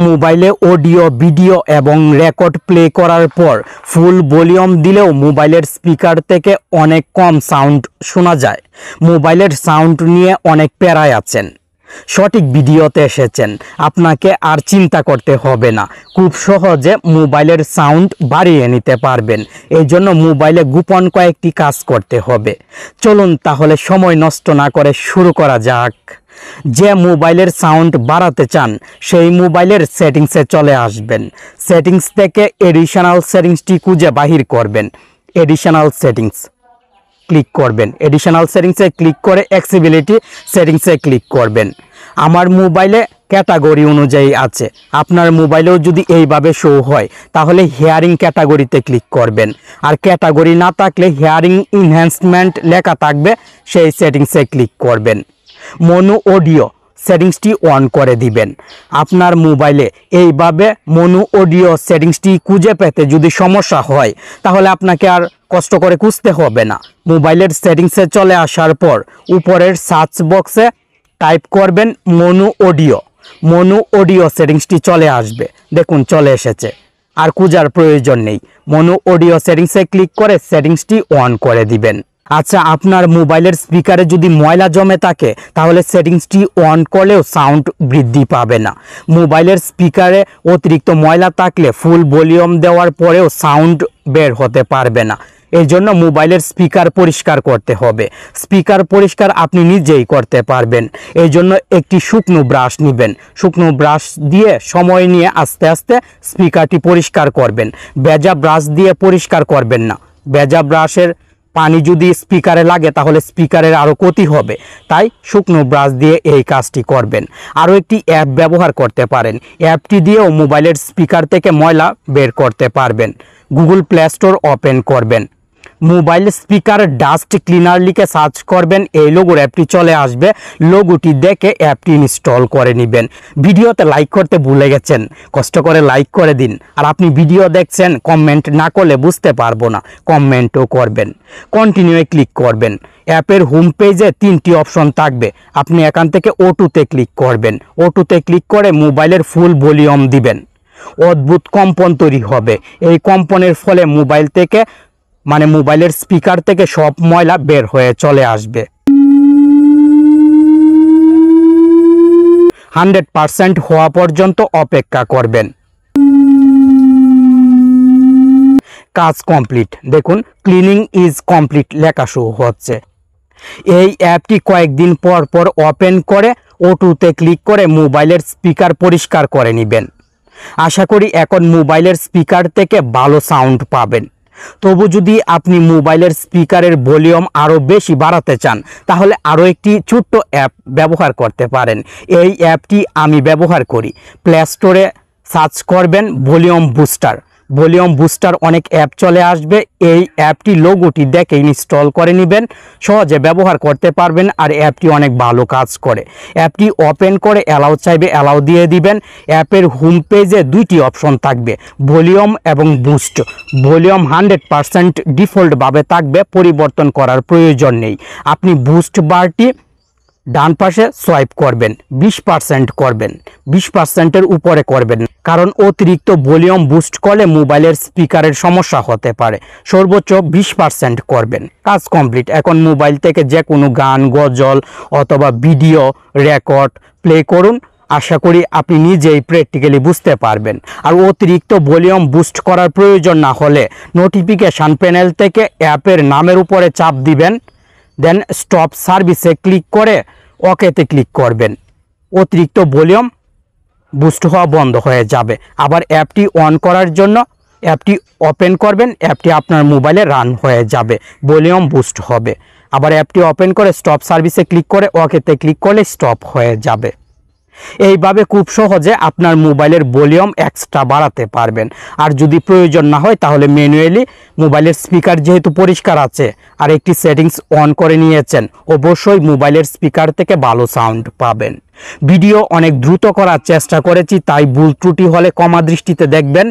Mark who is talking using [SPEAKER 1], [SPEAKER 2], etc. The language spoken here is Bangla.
[SPEAKER 1] মোবাইলে অডিও ভিডিও এবং রেকর্ড প্লে করার পর ফুল ভলিউম দিলেও মোবাইলের স্পিকার থেকে অনেক কম সাউন্ড শোনা যায়। মোবাইলের সাউন্ড নিয়ে অনেক প্যারায় আছেন, সঠিক ভিডিওতে এসেছেন, আপনাকে আর চিন্তা করতে হবে না, খুব সহজে মোবাইলের সাউন্ড বাড়িয়ে নিতে পারবেন। এই জন্য মোবাইলে গোপন কয়েকটি কাজ করতে হবে। চলুন তাহলে সময় নষ্ট না করে শুরু করা যাক। যে মোবাইলের সাউন্ড বাড়াতে চান সেই মোবাইলের সেটিংসে চলে আসবেন। সেটিংস থেকে এডিশনাল সেটিংসটি খুঁজে বাহির করবেন। এডিশনাল সেটিংস ক্লিক করবেন। এডিশনাল সেটিংসে ক্লিক করে অ্যাক্সেসিবিলিটি সেটিংসে ক্লিক করবেন। আমার মোবাইলে ক্যাটাগরি অনুযায়ী আছে, আপনার মোবাইলেও যদি এইভাবে শো হয় তাহলে হিয়ারিং ক্যাটাগরিতে ক্লিক করবেন। আর ক্যাটাগরি না থাকলে হিয়ারিং এনহ্যান্সমেন্ট লেখা থাকবে, সেই সেটিংসে ক্লিক করবেন। মনো অডিও সেটিংসটি অন করে দিবেন। আপনার মোবাইলে এইভাবে মনো অডিও সেটিংসটি খুঁজে পেতে যদি সমস্যা হয় তাহলে আপনাকে আর কষ্ট করে খুঁজতে হবে না। মোবাইলের সেটিংসে চলে আসার পর উপরের সার্চ বক্সে টাইপ করবেন মনো অডিও। মনো অডিও সেটিংসটি চলে আসবে, দেখুন চলে এসেছে, আর খোঁজার প্রয়োজন নেই। মনো অডিও সেটিংসে ক্লিক করে সেটিংসটি অন করে দিবেন। আচ্ছা, আপনার মোবাইলের স্পিকারে যদি ময়লা জমে থাকে তাহলে সেটিংসটি অন করলেও সাউন্ড বৃদ্ধি পাবে না। মোবাইলের স্পিকারে অতিরিক্ত ময়লা থাকলে ফুল ভলিউম দেওয়ার পরেও সাউন্ড বের হতে পারবে না। এই জন্য মোবাইলের স্পিকার পরিষ্কার করতে হবে। স্পিকার পরিষ্কার আপনি নিজেই করতে পারবেন। এই জন্য একটি শুকনো ব্রাশ নেবেন। শুকনো ব্রাশ দিয়ে সময় নিয়ে আস্তে আস্তে স্পিকারটি পরিষ্কার করবেন। ভেজা ব্রাশ দিয়ে পরিষ্কার করবেন না। ভেজা ব্রাশের পানি যদি স্পিকারে লাগে তাহলে স্পিকারের আরও ক্ষতি হবে, তাই শুকনো ব্রাশ দিয়ে এই কাজটি করবেন। আরও একটি অ্যাপ ব্যবহার করতে পারেন। অ্যাপটি দিয়েও মোবাইলের স্পিকার থেকে ময়লা বের করতে পারবেন। গুগল প্লে স্টোর ওপেন করবেন। মোবাইল স্পিকার ডাস্ট ক্লিনার লিখে সার্চ করবেন, এই লোগোর অ্যাপটি চলে আসবে। লোগোটি দেখে অ্যাপটি ইনস্টল করে নেবেন। ভিডিওতে লাইক করতে ভুলে গেছেন, কষ্ট করে লাইক করে দিন। আর আপনি ভিডিও দেখছেন, কমেন্ট না করলে বুঝতে পারবো না, কমেন্টও করবেন। কন্টিনিউয়ে ক্লিক করবেন। অ্যাপের হোম পেজে 3টি অপশন থাকবে, আপনি এখান থেকে O2তে ক্লিক করবেন। O2তে ক্লিক করে মোবাইলের ফুল ভলিউম দিবেন। অদ্ভুত কম্পন তৈরি হবে। এই কম্পনের ফলে মোবাইল থেকে মোবাইলের স্পিকার থেকে সব ময়লা বের হয়ে চলে আসবে। 100% হওয়া পর্যন্ত অপেক্ষা করবেন। কাজ কমপ্লিট, দেখুন ক্লিনিং ইজ কমপ্লিট লেখা শো হচ্ছে। এই অ্যাপটি কয়েকদিন পর পর ওপেন করে O2তে ক্লিক করে মোবাইলের স্পিকার পরিষ্কার করে নেবেন। আশা করি এখন মোবাইলের স্পিকার থেকে ভালো সাউন্ড পাবেন। তবু যদি আপনি মোবাইলের স্পিকারের ভলিউম আরও বেশি বাড়াতে চান তাহলে আরও একটি ছোট্ট অ্যাপ ব্যবহার করতে পারেন। এই অ্যাপটি আমি ব্যবহার করি। প্লে স্টোরে সার্চ করবেন ভলিউম বুস্টার। ভলিউম বুস্টার অনেক অ্যাপ চলে আসবে। এই অ্যাপটি লোগোটি দেখে ইনস্টল করে নেবেন, সহজে ব্যবহার করতে পারবেন। আর অ্যাপটি অনেক ভালো কাজ করে। অ্যাপটি ওপেন করে অ্যালাউ চাইবে, অ্যালাউ দিয়ে দিবেন। অ্যাপের হোম পেজে 2টি অপশন থাকবে, ভলিউম এবং বুস্ট। ভলিউম 100% ডিফল্টভাবে থাকবে, পরিবর্তন করার প্রয়োজন নেই। আপনি বুস্ট বারটি ডান পাশে সোয়াইপ করবেন, 20% করবেন, 20%-এর উপরে করবেন, কারণ অতিরিক্ত ভলিউম বুস্ট করলে মোবাইলের স্পিকারের সমস্যা হতে পারে। সর্বোচ্চ 20% করবেন। কাজ কমপ্লিট। এখন মোবাইল থেকে যে কোনো গান, গজল অথবা ভিডিও রেকর্ড প্লে করুন। আশা করি আপনি নিজেই প্র্যাকটিক্যালি বুঝতে পারবেন। আর অতিরিক্ত ভলিউম বুস্ট করার প্রয়োজন না হলে নোটিফিকেশান প্যানেল থেকে অ্যাপের নামের উপরে চাপ দিবেন, দেন স্টপ সার্ভিসে ক্লিক করে ওকেতে ক্লিক করবেন। অতিরিক্ত ভলিউম বুস্ট হওয়া বন্ধ হয়ে যাবে। আবার অ্যাপটি অন করার জন্য অ্যাপটি ওপেন করবেন, অ্যাপটি আপনার মোবাইলে রান হয়ে যাবে, ভলিউম বুস্ট হবে। আবার অ্যাপটি ওপেন করে স্টপ সার্ভিসে ক্লিক করে ওকেতে ক্লিক করলে স্টপ হয়ে যাবে। এইভাবে খুব সহজে আপনার মোবাইলের ভলিউম এক্সট্রা বাড়াতে পারবেন। আর যদি প্রয়োজন না হয় তাহলে ম্যানুয়ালি মোবাইলের স্পিকার যেহেতু পরিষ্কার আছে আর একটি সেটিংস অন করে নিয়েছেন, অবশ্যই মোবাইলের স্পিকার থেকে ভালো সাউন্ড পাবেন। ভিডিও অনেক দ্রুত করার চেষ্টা করেছি, তাই ভুল ত্রুটি হলে ক্ষমা দৃষ্টিতে দেখবেন।